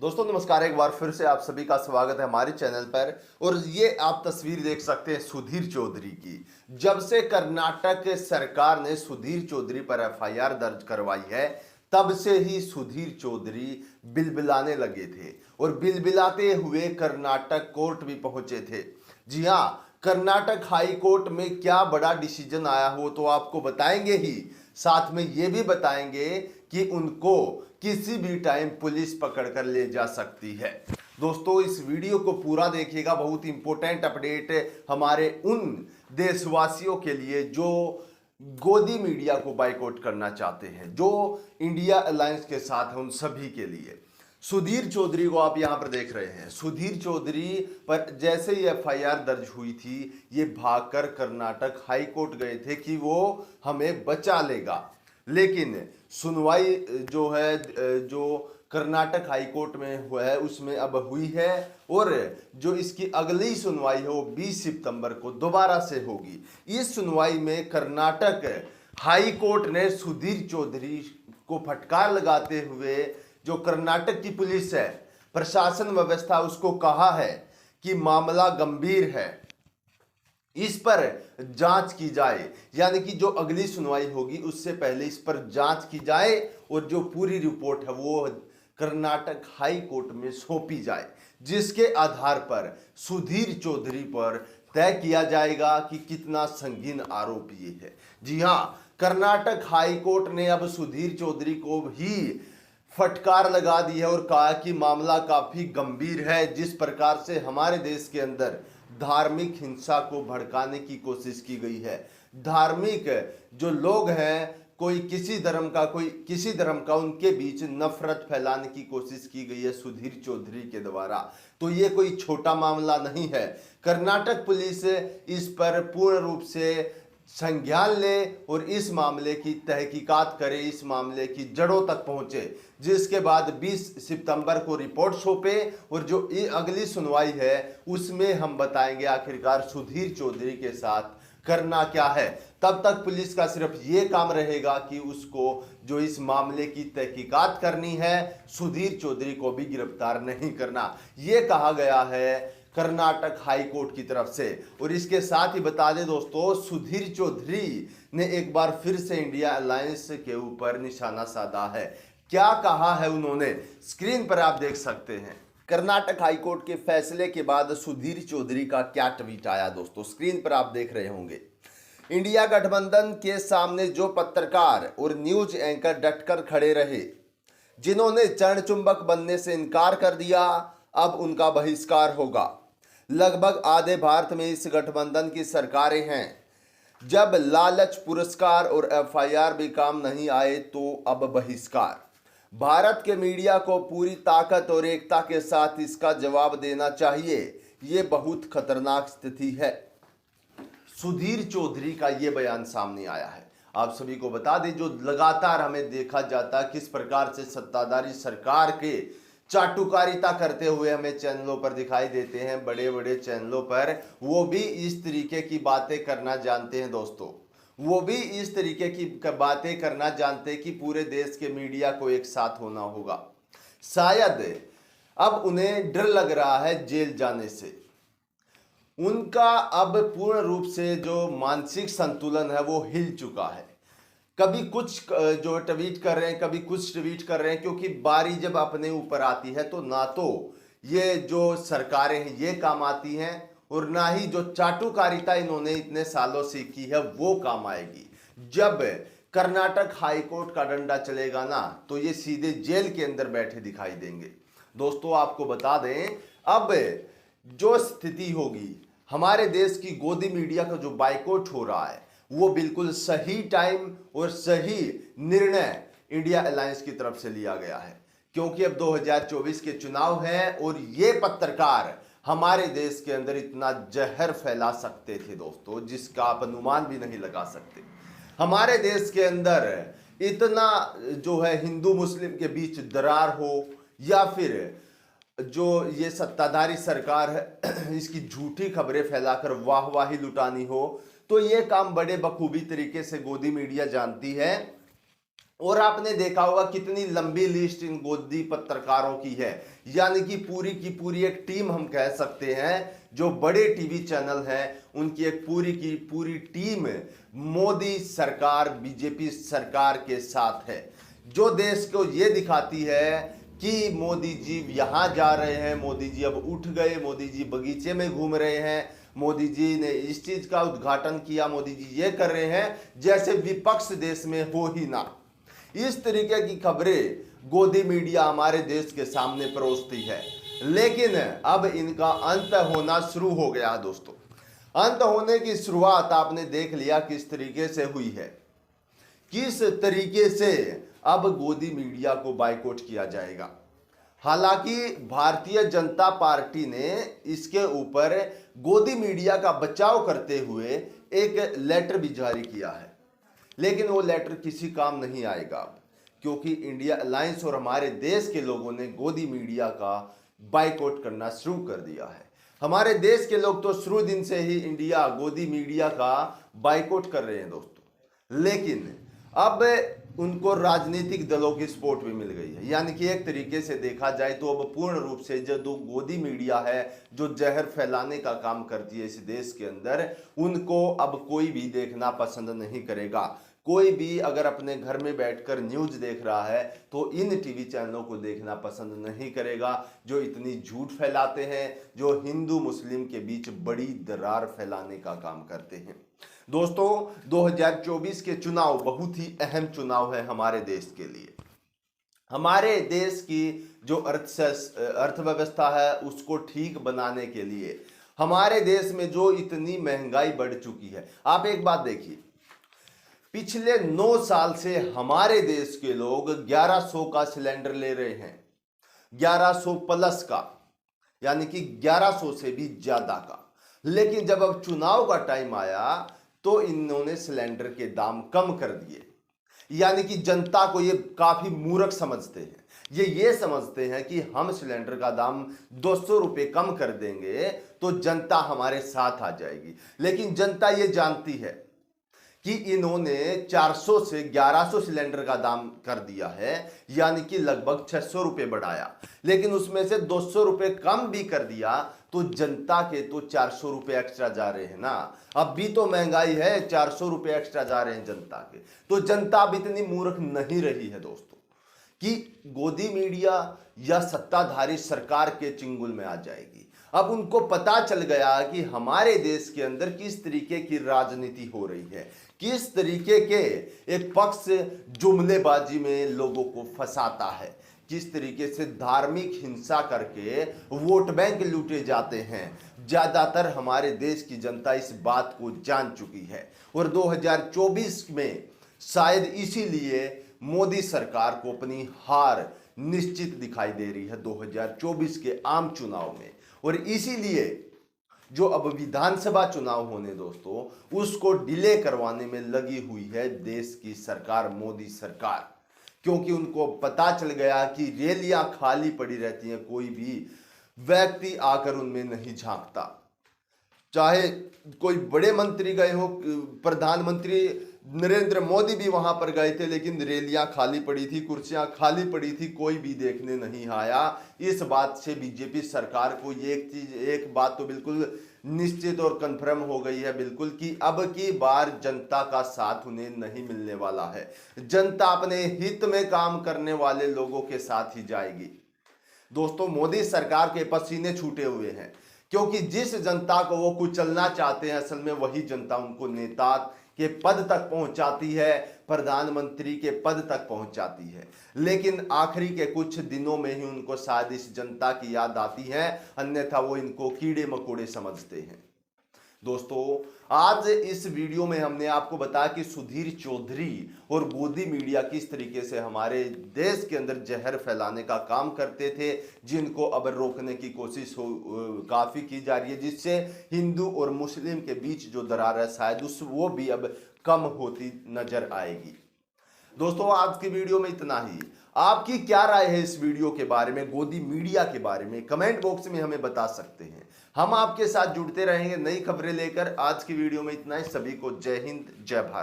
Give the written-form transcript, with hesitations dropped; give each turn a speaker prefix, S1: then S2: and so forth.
S1: दोस्तों नमस्कार, एक बार फिर से आप सभी का स्वागत है हमारे चैनल पर। और ये आप तस्वीर देख सकते हैं सुधीर चौधरी की। जब से कर्नाटक सरकार ने सुधीर चौधरी पर एफआईआर दर्ज करवाई है, तब से ही सुधीर चौधरी बिलबिलाने लगे थे और बिलबिलाते हुए कर्नाटक कोर्ट भी पहुंचे थे। जी हाँ, कर्नाटक हाई कोर्ट में क्या बड़ा डिसीजन आया हो तो आपको बताएंगे ही, साथ में ये भी बताएंगे कि उनको किसी भी टाइम पुलिस पकड़ कर ले जा सकती है। दोस्तों इस वीडियो को पूरा देखिएगा, बहुत इंपॉर्टेंट अपडेट हमारे उन देशवासियों के लिए जो गोदी मीडिया को बाइकआउट करना चाहते हैं, जो इंडिया अलायंस के साथ है, उन सभी के लिए। सुधीर चौधरी को आप यहां पर देख रहे हैं। सुधीर चौधरी पर जैसे ही एफआईआर दर्ज हुई थी, ये भागकर कर्नाटक हाई कोर्ट गए थे कि वो हमें बचा लेगा। लेकिन सुनवाई जो है, जो कर्नाटक हाई कोर्ट में हुआ है उसमें अब हुई है, और जो इसकी अगली सुनवाई है वो 20 सितंबर को दोबारा से होगी। इस सुनवाई में कर्नाटक हाई कोर्ट ने सुधीर चौधरी को फटकार लगाते हुए जो कर्नाटक की पुलिस है, प्रशासन व्यवस्था, उसको कहा है कि मामला गंभीर है, इस पर जांच की जाए। यानी कि जो अगली सुनवाई होगी उससे पहले इस पर जांच की जाए और जो पूरी रिपोर्ट है वो कर्नाटक हाई कोर्ट में सौंपी जाए, जिसके आधार पर सुधीर चौधरी पर तय किया जाएगा कि कितना संगीन आरोप ये है। जी हां, कर्नाटक हाई कोर्ट ने अब सुधीर चौधरी को भी फटकार लगा दी है और कहा कि मामला काफी गंभीर है। जिस प्रकार से हमारे देश के अंदर धार्मिक हिंसा को भड़काने की कोशिश की गई है, धार्मिक जो लोग हैं, कोई किसी धर्म का कोई किसी धर्म का, उनके बीच नफरत फैलाने की कोशिश की गई है सुधीर चौधरी के द्वारा, तो ये कोई छोटा मामला नहीं है। कर्नाटक पुलिस इस पर पूर्ण रूप से संज्ञान ले और इस मामले की तहकीकात करे, इस मामले की जड़ों तक पहुंचे, जिसके बाद 20 सितंबर को रिपोर्ट सौंपे और जो अगली सुनवाई है उसमें हम बताएंगे आखिरकार सुधीर चौधरी के साथ करना क्या है। तब तक पुलिस का सिर्फ ये काम रहेगा कि उसको जो इस मामले की तहकीकात करनी है, सुधीर चौधरी को भी गिरफ्तार नहीं करना, ये कहा गया है कर्नाटक हाई कोर्ट की तरफ से। और इसके साथ ही बता दें दोस्तों, सुधीर चौधरी ने एक बार फिर से इंडिया अलायंस के ऊपर निशाना साधा है। क्या कहा है उन्होंने, स्क्रीन पर आप देख सकते हैं। कर्नाटक हाई कोर्ट के फैसले के बाद सुधीर चौधरी का क्या ट्वीट आया दोस्तों, स्क्रीन पर आप देख रहे होंगे। इंडिया गठबंधन के सामने जो पत्रकार और न्यूज एंकर डटकर खड़े रहे, जिन्होंने चरण चुंबक बनने से इनकार कर दिया, अब उनका बहिष्कार होगा। लगभग आधे भारत में इस गठबंधन की सरकारें हैं। जब लालच, पुरस्कार और एफआईआर भी काम नहीं आए तो अब बहिष्कार। भारत के मीडिया को पूरी ताकत और एकता के साथ इसका जवाब देना चाहिए। ये बहुत खतरनाक स्थिति है। सुधीर चौधरी का ये बयान सामने आया है। आप सभी को बता दें, जो लगातार हमें देखा जाता किस प्रकार से सत्ताधारी सरकार के चाटुकारिता करते हुए हमें चैनलों पर दिखाई देते हैं, बड़े बड़े चैनलों पर, वो भी इस तरीके की बातें करना जानते हैं दोस्तों। वो भी इस तरीके की बातें करना जानते हैं कि पूरे देश के मीडिया को एक साथ होना होगा। शायद अब उन्हें डर लग रहा है जेल जाने से। उनका अब पूर्ण रूप से जो मानसिक संतुलन है वो हिल चुका है। कभी कुछ जो ट्वीट कर रहे हैं, कभी कुछ ट्वीट कर रहे हैं, क्योंकि बारी जब अपने ऊपर आती है तो ना तो ये जो सरकारें हैं ये काम आती हैं, और ना ही जो चाटुकारिता इन्होंने इतने सालों से की है वो काम आएगी। जब कर्नाटक हाई कोर्ट का डंडा चलेगा ना, तो ये सीधे जेल के अंदर बैठे दिखाई देंगे। दोस्तों आपको बता दें, अब जो स्थिति होगी, हमारे देश की गोदी मीडिया का जो बाइकआउट हो रहा है, वो बिल्कुल सही टाइम और सही निर्णय इंडिया अलायंस की तरफ से लिया गया है। क्योंकि अब 2024 के चुनाव है और ये पत्रकार हमारे देश के अंदर इतना जहर फैला सकते थे दोस्तों, जिसका आप अनुमान भी नहीं लगा सकते। हमारे देश के अंदर इतना जो है हिंदू मुस्लिम के बीच दरार हो, या फिर जो ये सत्ताधारी सरकार है इसकी झूठी खबरें फैलाकर वाहवाही लुटानी हो, तो ये काम बड़े बखूबी तरीके से गोदी मीडिया जानती है और आपने देखा होगा कितनी लंबी लिस्ट इन गोदी पत्रकारों की है, यानी कि पूरी की पूरी एक टीम हम कह सकते हैं। जो बड़े टीवी चैनल हैं उनकी एक पूरी की पूरी टीम मोदी सरकार, बीजेपी सरकार के साथ है, जो देश को ये दिखाती है कि मोदी जी यहां जा रहे हैं, मोदी जी अब उठ गए, मोदी जी बगीचे में घूम रहे हैं, मोदी जी ने इस चीज का उद्घाटन किया, मोदी जी ये कर रहे हैं, जैसे विपक्ष देश में हो ही ना। इस तरीके की खबरें गोदी मीडिया हमारे देश के सामने परोसती है। लेकिन अब इनका अंत होना शुरू हो गया दोस्तों। अंत होने की शुरुआत आपने देख लिया किस तरीके से हुई है, किस तरीके से अब गोदी मीडिया को बायकॉट किया जाएगा। हालांकि भारतीय जनता पार्टी ने इसके ऊपर गोदी मीडिया का बचाव करते हुए एक लेटर भी जारी किया है, लेकिन वो लेटर किसी काम नहीं आएगा अब, क्योंकि इंडिया अलायंस और हमारे देश के लोगों ने गोदी मीडिया का बायकॉट करना शुरू कर दिया है। हमारे देश के लोग तो शुरू दिन से ही इंडिया गोदी मीडिया का बायकॉट कर रहे हैं दोस्तों, लेकिन अब उनको राजनीतिक दलों की सपोर्ट भी मिल गई है। यानी कि एक तरीके से देखा जाए तो अब पूर्ण रूप से जो गोदी मीडिया है, जो जहर फैलाने का काम करती है इस देश के अंदर, उनको अब कोई भी देखना पसंद नहीं करेगा। कोई भी अगर अपने घर में बैठकर न्यूज देख रहा है तो इन टीवी चैनलों को देखना पसंद नहीं करेगा, जो इतनी झूठ फैलाते हैं, जो हिंदू मुस्लिम के बीच बड़ी दरार फैलाने का काम करते हैं। दोस्तों 2024 के चुनाव बहुत ही अहम चुनाव है हमारे देश के लिए। हमारे देश की जो अर्थव्यवस्था है उसको ठीक बनाने के लिए, हमारे देश में जो इतनी महंगाई बढ़ चुकी है। आप एक बात देखिए, पिछले 9 साल से हमारे देश के लोग 1100 का सिलेंडर ले रहे हैं, 1100 प्लस का, यानी कि 1100 से भी ज्यादा का। लेकिन जब अब चुनाव का टाइम आया तो इन्होंने सिलेंडर के दाम कम कर दिए। यानी कि जनता को ये काफी मूर्ख समझते हैं। ये समझते हैं कि हम सिलेंडर का दाम 200 रुपए कम कर देंगे तो जनता हमारे साथ आ जाएगी। लेकिन जनता ये जानती है कि इन्होंने 400 से 1100 सिलेंडर का दाम कर दिया है, यानी कि लगभग 600 रुपए बढ़ाया, लेकिन उसमें से 200 रुपए कम भी कर दिया तो जनता के तो 400 रुपए एक्स्ट्रा जा रहे हैं ना। अब भी तो महंगाई है, 400 रुपए एक्स्ट्रा जा रहे हैं जनता के। तो जनता अब इतनी मूर्ख नहीं रही है दोस्तों कि गोदी मीडिया या सत्ताधारी सरकार के चंगुल में आ जाएगी। अब उनको पता चल गया कि हमारे देश के अंदर किस तरीके की राजनीति हो रही है, किस तरीके के एक पक्ष जुमलेबाजी में लोगों को फंसाता है, किस तरीके से धार्मिक हिंसा करके वोट बैंक लूटे जाते हैं। ज्यादातर हमारे देश की जनता इस बात को जान चुकी है और 2024 में शायद इसीलिए मोदी सरकार को अपनी हार निश्चित दिखाई दे रही है 2024 के आम चुनाव में। और इसीलिए जो अब विधानसभा चुनाव होने दोस्तों, उसको डिले करवाने में लगी हुई है देश की सरकार, मोदी सरकार, क्योंकि उनको पता चल गया कि रैलियां खाली पड़ी रहती हैं, कोई भी व्यक्ति आकर उनमें नहीं झांकता। चाहे कोई बड़े मंत्री गए हो, प्रधानमंत्री नरेंद्र मोदी भी वहां पर गए थे, लेकिन रैलियां खाली पड़ी थी, कुर्सियां खाली पड़ी थी, कोई भी देखने नहीं आया। इस बात से बीजेपी सरकार को एक बात तो बिल्कुल निश्चित और कंफर्म हो गई है बिल्कुल कि अब की बार जनता का साथ उन्हें नहीं मिलने वाला है। जनता अपने हित में काम करने वाले लोगों के साथ ही जाएगी। दोस्तों मोदी सरकार के पसीने छूटे हुए हैं, क्योंकि जिस जनता को वो कुचलना चाहते हैं असल में वही जनता उनको नेता के पद तक पहुंचाती है, प्रधानमंत्री के पद तक पहुंचाती है। लेकिन आखिरी के कुछ दिनों में ही उनको शायद इस जनता की याद आती है, अन्यथा वो इनको कीड़े मकोड़े समझते हैं। दोस्तों आज इस वीडियो में हमने आपको बताया कि सुधीर चौधरी और गोदी मीडिया किस तरीके से हमारे देश के अंदर जहर फैलाने का काम करते थे, जिनको अब रोकने की कोशिश काफी की जा रही है, जिससे हिंदू और मुस्लिम के बीच जो दरार है शायद वो भी अब कम होती नजर आएगी। दोस्तों आज की वीडियो में इतना ही। आपकी क्या राय है इस वीडियो के बारे में, गोदी मीडिया के बारे में, कमेंट बॉक्स में हमें बता सकते हैं। हम आपके साथ जुड़ते रहेंगे नई खबरें लेकर। आज की वीडियो में इतना ही। सभी को जय हिंद, जय भारत।